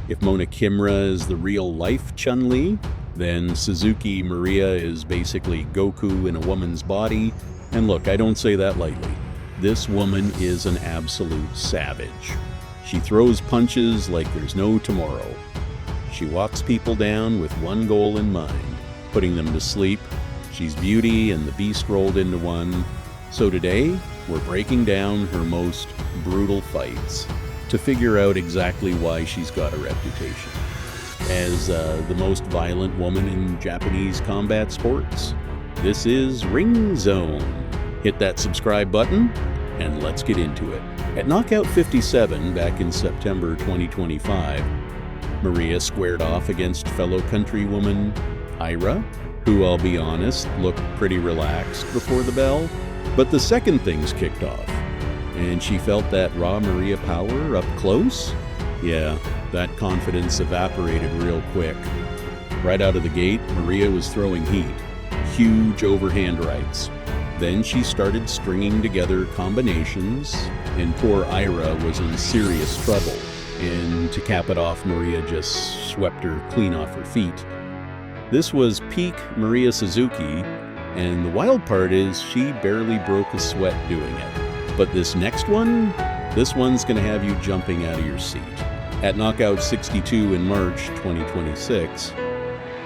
If Mona Kimra is the real-life Chun-Li, then Suzuki Maria is basically Goku in a woman's body. And look, I don't say that lightly. This woman is an absolute savage. She throws punches like there's no tomorrow. She walks people down with one goal in mind, putting them to sleep. She's beauty and the beast rolled into one. So today, we're breaking down her most brutal fights to figure out exactly why she's got a reputation as the most violent woman in Japanese combat sports. This is Ring Zone. Hit that subscribe button and let's get into it. At Knockout 57 back in September 2025, Mariya squared off against fellow countrywoman Ira, who, I'll be honest, looked pretty relaxed before the bell. But the second things kicked off, and she felt that raw Mariya power up close. Yeah, that confidence evaporated real quick. Right out of the gate, Mariya was throwing heat, huge overhand rights. Then she started stringing together combinations, and poor Ira was in serious trouble. And to cap it off, Mariya just swept her clean off her feet. This was peak Mariya Suzuki, and the wild part is she barely broke a sweat doing it. But this next one, this one's gonna have you jumping out of your seat. At Knockout 62 in March 2026,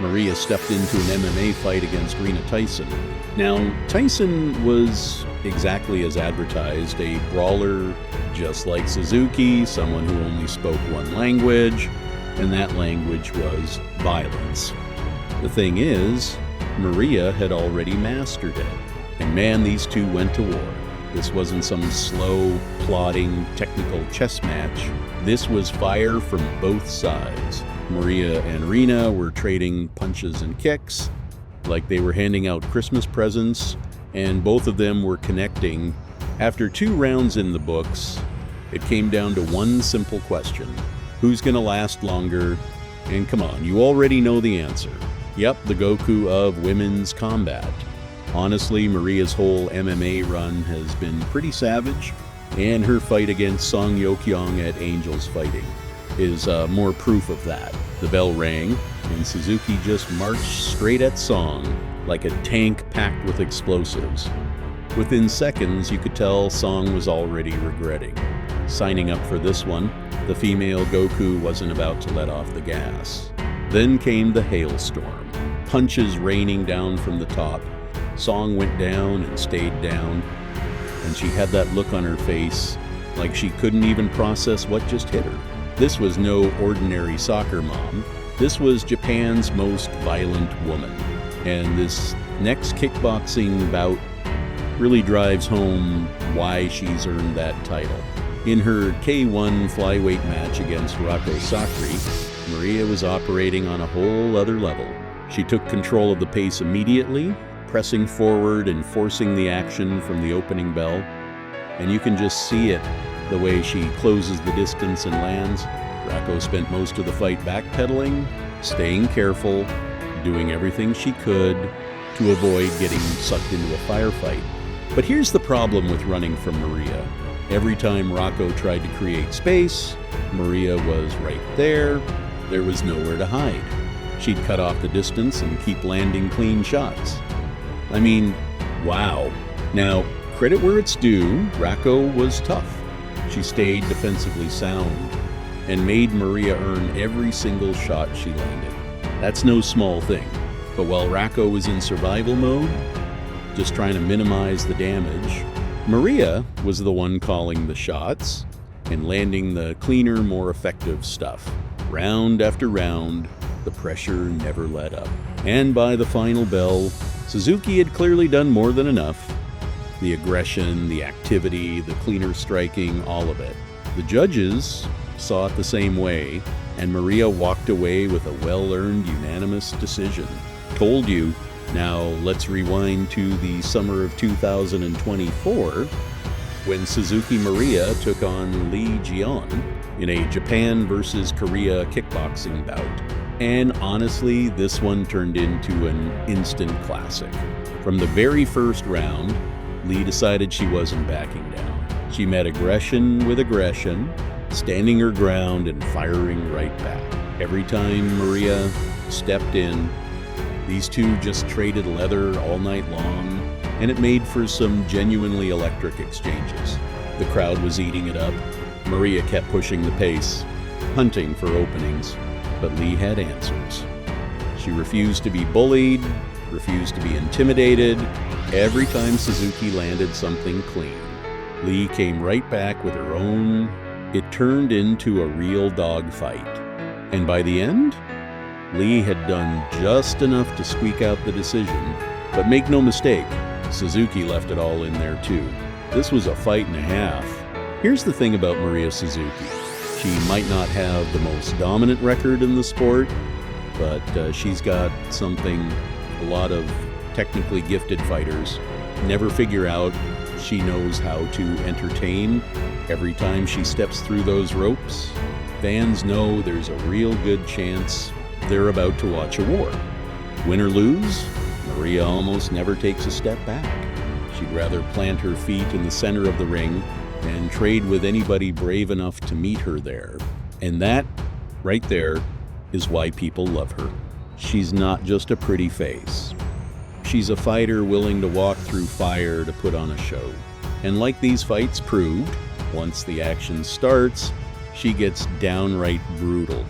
Mariya stepped into an MMA fight against Reena Tyson. Now, Tyson was exactly as advertised, a brawler just like Suzuki, someone who only spoke one language, and that language was violence. The thing is, Mariya had already mastered it. And man, these two went to war. This wasn't some slow, plodding, technical chess match. This was fire from both sides. Mariya and Reena were trading punches and kicks like they were handing out Christmas presents, and both of them were connecting. After 2 rounds in the books, it came down to one simple question. Who's gonna last longer? And come on, you already know the answer. Yep, the Goku of women's combat. Honestly, Mariya's whole MMA run has been pretty savage, and her fight against Song Yokyong at Angels Fighting is more proof of that. The bell rang, and Suzuki just marched straight at Song like a tank packed with explosives. Within seconds, you could tell Song was already regretting signing up for this one. The female Goku wasn't about to let off the gas. Then came the hailstorm, punches raining down from the top. Song went down and stayed down, and she had that look on her face like she couldn't even process what just hit her. This was no ordinary soccer mom. This was Japan's most violent woman. And this next kickboxing bout really drives home why she's earned that title. In her K1 flyweight match against Rako Sakry, Mariya was operating on a whole other level. She took control of the pace immediately, pressing forward and forcing the action from the opening bell. And you can just see it, the way she closes the distance and lands. Rako spent most of the fight backpedaling, staying careful, doing everything she could to avoid getting sucked into a firefight. But here's the problem with running from Mariya. Every time Rako tried to create space, Mariya was right there. There was nowhere to hide. She'd cut off the distance and keep landing clean shots. I mean, wow. Now, credit where it's due, Rako was tough. She stayed defensively sound and made Mariya earn every single shot she landed. That's no small thing. But while Rako was in survival mode, just trying to minimize the damage, Mariya was the one calling the shots and landing the cleaner, more effective stuff. Round after round, the pressure never let up. And by the final bell, Suzuki had clearly done more than enough. The aggression, the activity, the cleaner striking, all of it. The judges saw it the same way, and Mariya walked away with a well-earned unanimous decision. Told you. Now let's rewind to the summer of 2024, when Suzuki Maria took on Lee Jeon in a Japan versus Korea kickboxing bout. And honestly, this one turned into an instant classic. From the very first round, Lee decided she wasn't backing down. She met aggression with aggression, standing her ground and firing right back. Every time Mariya stepped in, these two just traded leather all night long, and it made for some genuinely electric exchanges. The crowd was eating it up. Mariya kept pushing the pace, hunting for openings, but Lee had answers. She refused to be bullied, refused to be intimidated. Every time Suzuki landed something clean, Lee came right back with her own. It turned into a real dogfight. And by the end, Lee had done just enough to squeak out the decision. But make no mistake, Suzuki left it all in there too. This was a fight and a half. Here's the thing about Mariya Suzuki. She might not have the most dominant record in the sport, but she's got something a lot of technically gifted fighters never figure out. She knows how to entertain. Every time she steps through those ropes, fans know there's a real good chance they're about to watch a war. Win or lose, Mariya almost never takes a step back. She'd rather plant her feet in the center of the ring and trade with anybody brave enough to meet her there. And that, right there, is why people love her. She's not just a pretty face. She's a fighter willing to walk through fire to put on a show. And like these fights proved, once the action starts, she gets downright brutal.